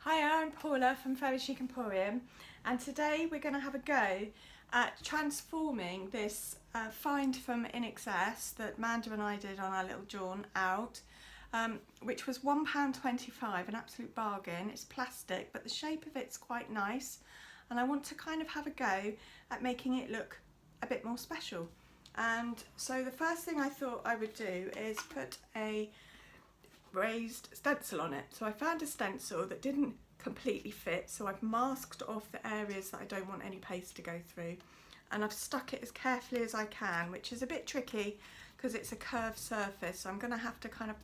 Hi, I'm Paula from Chic Emporium, and today we're going to have a go at transforming this find from Inexcess that Manda and I did on our little jaunt out, which was £1.25, an absolute bargain. It's plastic, but the shape of it's quite nice, and I want to kind of have a go at making it look a bit more special. And so the first thing I thought I would do is put a raised stencil on it. So I found a stencil that didn't completely fit, so I've masked off the areas that I don't want any paste to go through, and I've stuck it as carefully as I can, which is a bit tricky because it's a curved surface, so I'm going to have to kind of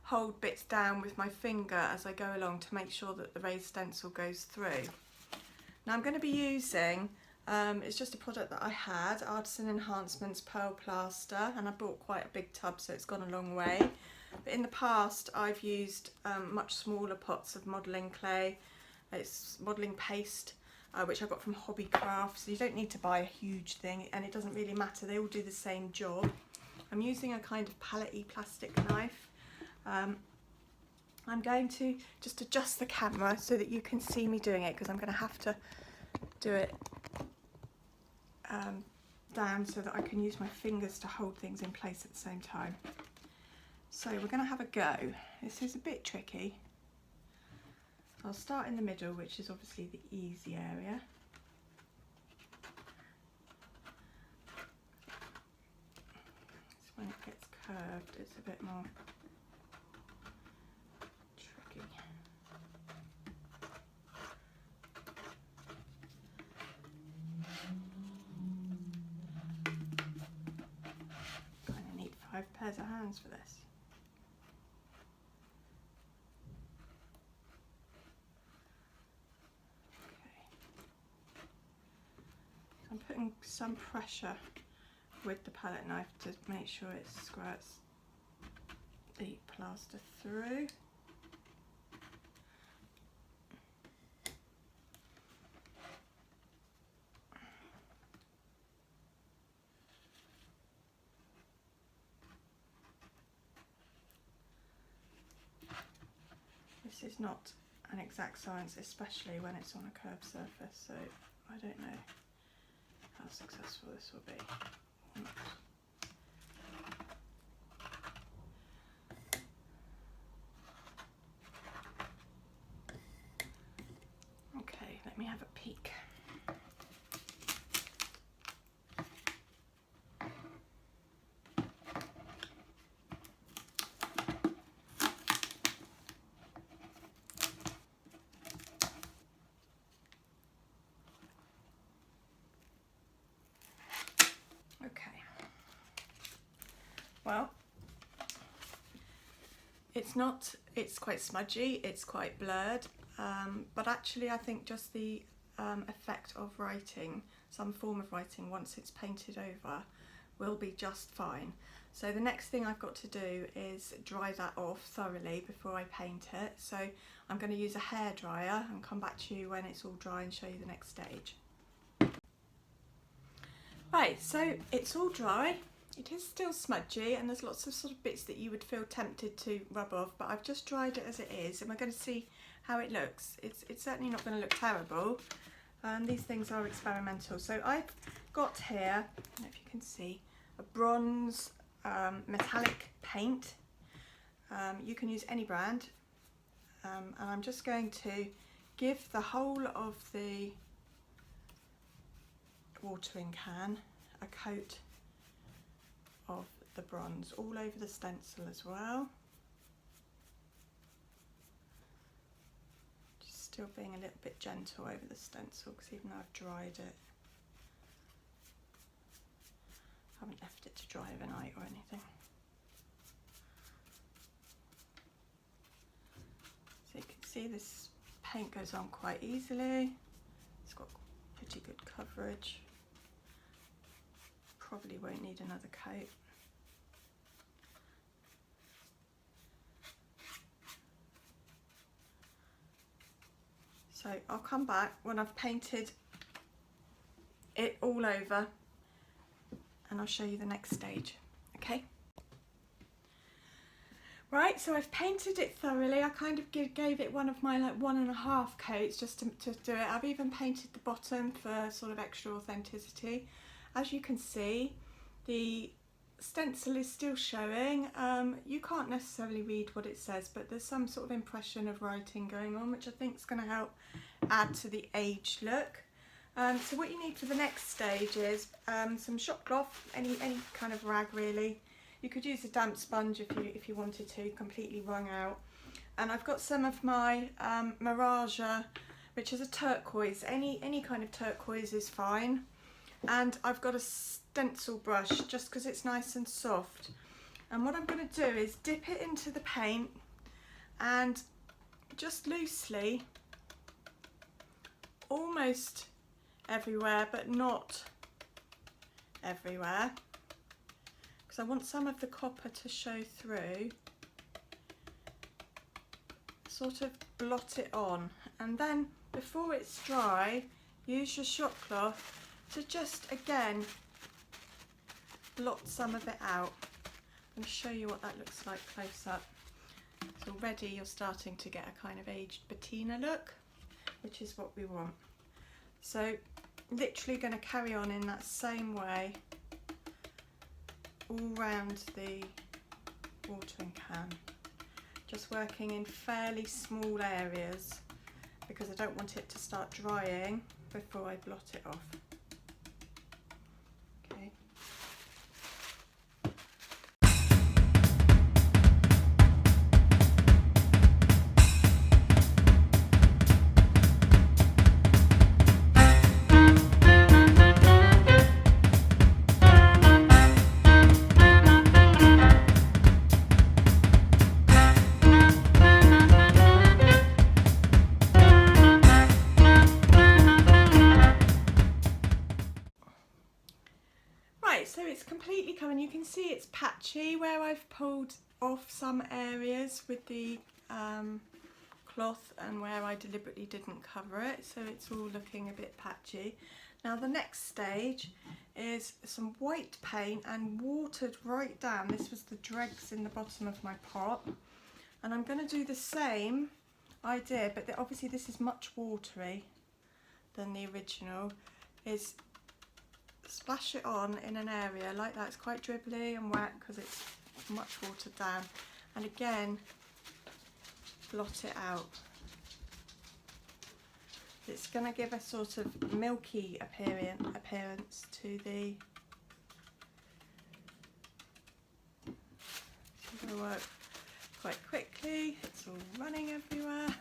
hold bits down with my finger as I go along to make sure that the raised stencil goes through. Now I'm going to be using it's just a product that I had, Artisan Enhancements Pearl Plaster, and I bought quite a big tub, so it's gone a long way. But in the past I've used much smaller pots of modelling clay. It's modelling paste, which I got from Hobbycraft, so you don't need to buy a huge thing, and it doesn't really matter, they all do the same job. I'm using a kind of palette-y plastic knife. I'm going to just adjust the camera so that you can see me doing it, because I'm going to have to do it down so that I can use my fingers to hold things in place at the same time. So we're going to have a go. This is a bit tricky. I'll start in the middle, which is obviously the easy area. So when it gets curved, it's a bit more tricky. Kind of need 5 pairs of hands for this. I'm putting some pressure with the palette knife to make sure it squirts the plaster through. This is not an exact science, especially when it's on a curved surface, so I don't know how successful this will be. Okay, let me have a peek. Well, it's quite smudgy, it's quite blurred, but actually I think just the effect of writing, some form of writing once it's painted over, will be just fine. So the next thing I've got to do is dry that off thoroughly before I paint it. So I'm going to use a hairdryer and come back to you when it's all dry and show you the next stage. Right, so it's all dry. It is still smudgy, and there's lots of sort of bits that you would feel tempted to rub off, but I've just dried it as it is, and we're going to see how it looks. It's certainly not going to look terrible. These things are experimental. So I've got here, I don't know if you can see, a bronze metallic paint. You can use any brand, and I'm just going to give the whole of the watering can a coat of the bronze all over the stencil as well. Just still being a little bit gentle over the stencil, because even though I've dried it, I haven't left it to dry overnight or anything. So you can see this paint goes on quite easily. It's got pretty good coverage. Probably won't need another coat. So I'll come back when I've painted it all over, and I'll show you the next stage, okay? Right, so I've painted it thoroughly. I kind of gave it one of my like 1.5 coats just to do it. I've even painted the bottom for sort of extra authenticity. As you can see, the stencil is still showing. You can't necessarily read what it says, but there's some sort of impression of writing going on, which I think is going to help add to the aged look. So what you need for the next stage is some shop cloth, any kind of rag really. You could use a damp sponge if you wanted to, completely wrung out. And I've got some of my Mirage, which is a turquoise. Any kind of turquoise is fine. And I've got a stencil brush just because it's nice and soft. And what I'm going to do is dip it into the paint and just loosely, almost everywhere but not everywhere, because I want some of the copper to show through, sort of blot it on, and then before it's dry use your shop cloth to just again blot some of it out. I'm going to show you what that looks like close up. So already you're starting to get a kind of aged patina look, which is what we want. So literally going to carry on in that same way all round the watering can, just working in fairly small areas because I don't want it to start drying before I blot it off. Okay. So it's completely coming. You can see it's patchy where I've pulled off some areas with the cloth and where I deliberately didn't cover it, so it's all looking a bit patchy. Now the next stage is some white paint and watered right down. This was the dregs in the bottom of my pot, and I'm going to do the same idea, but obviously this is much watery than the original. Is splash it on in an area like that. It's quite dribbly and wet because it's much watered down, and again blot it out. It's going to give a sort of milky appearance to the. It's going to work quite quickly. It's all running everywhere.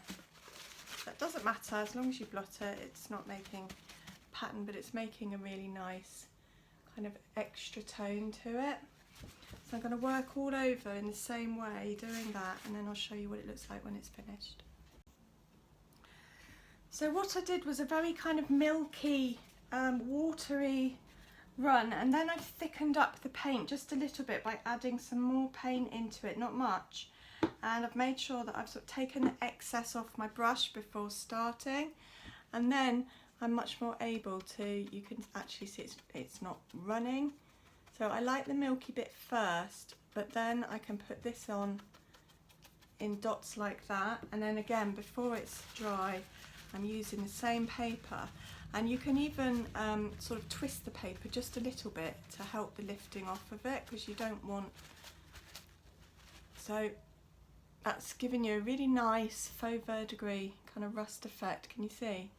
That doesn't matter as long as you blot it. It's not making pattern, but it's making a really nice kind of extra tone to it. So I'm going to work all over in the same way doing that, and then I'll show you what it looks like when it's finished. So what I did was a very kind of milky watery run, and then I've thickened up the paint just a little bit by adding some more paint into it, not much, and I've made sure that I've sort of taken the excess off my brush before starting, and then I'm much more able to, you can actually see it's not running. So I like the milky bit first, but then I can put this on in dots like that, and then again before it's dry I'm using the same paper, and you can even sort of twist the paper just a little bit to help the lifting off of it, because you don't want, so that's giving you a really nice faux verdigris kind of rust effect. Can you see?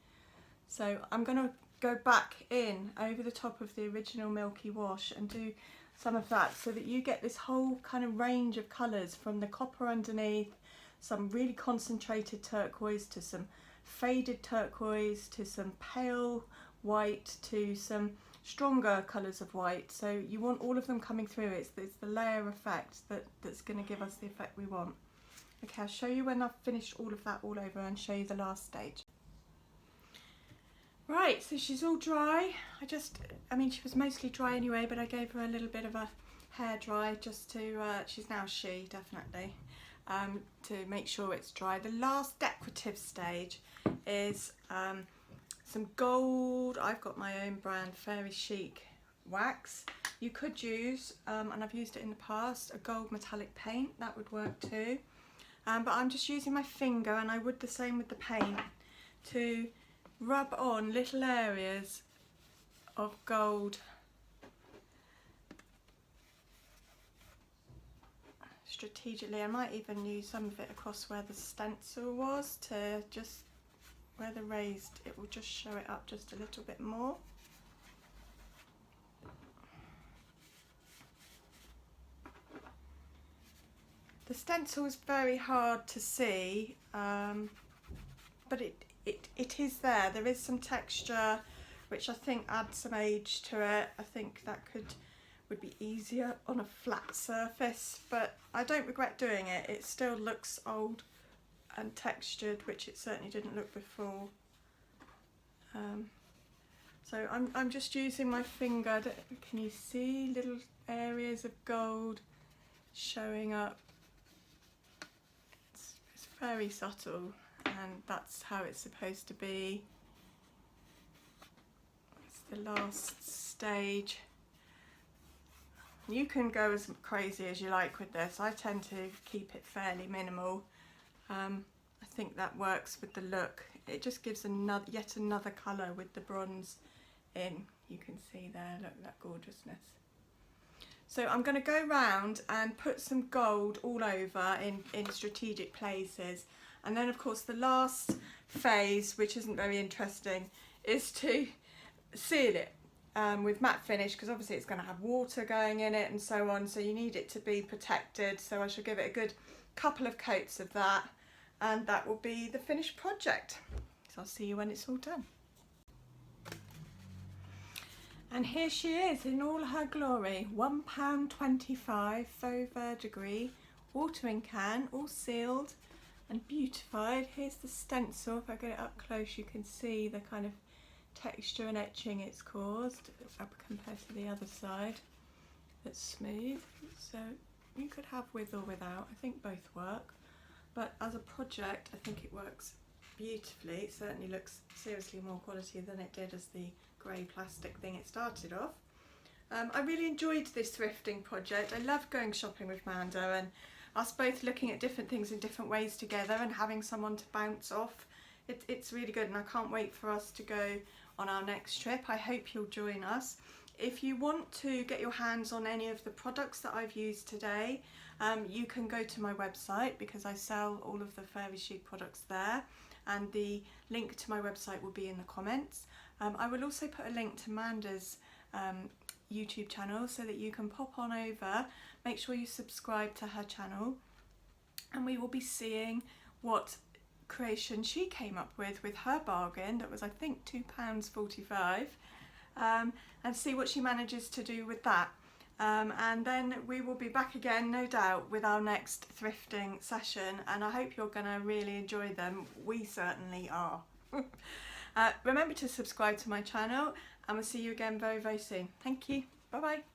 So I'm going to go back in over the top of the original milky wash and do some of that, so that you get this whole kind of range of colours, from the copper underneath, some really concentrated turquoise to some faded turquoise to some pale white to some stronger colours of white. So you want all of them coming through. It's the layer effect that's going to give us the effect we want. Okay, I'll show you when I've finished all of that all over and show you the last stage. Right, so she's all dry. I mean she was mostly dry anyway, but I gave her a little bit of a hair dry just to, she's now definitely, to make sure it's dry. The last decorative stage is some gold, I've got my own brand, Fairy Chic wax. You could use, and I've used it in the past, a gold metallic paint. That would work too. But I'm just using my finger, and I would the same with the paint, to rub on little areas of gold strategically. I might even use some of it across where the stencil was, to just where the raised, it will just show it up just a little bit more. The stencil is very hard to see, but it is there. There is some texture, which I think adds some age to it. I think that would be easier on a flat surface, but I don't regret doing it. It still looks old and textured, which it certainly didn't look before. So I'm just using my finger. Can you see little areas of gold showing up? It's very subtle, and that's how it's supposed to be. It's the last stage. You can go as crazy as you like with this. I tend to keep it fairly minimal. I think that works with the look. It just gives yet another colour with the bronze in. You can see there, look, that gorgeousness. So I'm going to go round and put some gold all over in strategic places. And then of course the last phase, which isn't very interesting, is to seal it with matte finish, because obviously it's going to have water going in it and so on, so you need it to be protected. So I shall give it a good couple of coats of that, and that will be the finished project. So I'll see you when it's all done. And here she is in all her glory, £1.25 faux verdigris watering can, all sealed and beautified. Here's the stencil. If I get it up close, you can see the kind of texture and etching it's caused compared to the other side that's smooth. So you could have with or without. I think both work, but as a project I think it works beautifully. It certainly looks seriously more quality than it did as the grey plastic thing it started off. I really enjoyed this thrifting project. I love going shopping with Mando, and us both looking at different things in different ways together and having someone to bounce off. It's really good, and I can't wait for us to go on our next trip. I hope you'll join us. If you want to get your hands on any of the products that I've used today, you can go to my website, because I sell all of the Fairy Chic products there, and the link to my website will be in the comments. I will also put a link to Manda's YouTube channel, so that you can pop on over, make sure you subscribe to her channel, and we will be seeing what creation she came up with her bargain that was, I think, £2.45, and see what she manages to do with that. And then we will be back again, no doubt, with our next thrifting session, and I hope you're going to really enjoy them. We certainly are. Remember to subscribe to my channel, and we'll see you again very, very soon. Thank you. Bye bye.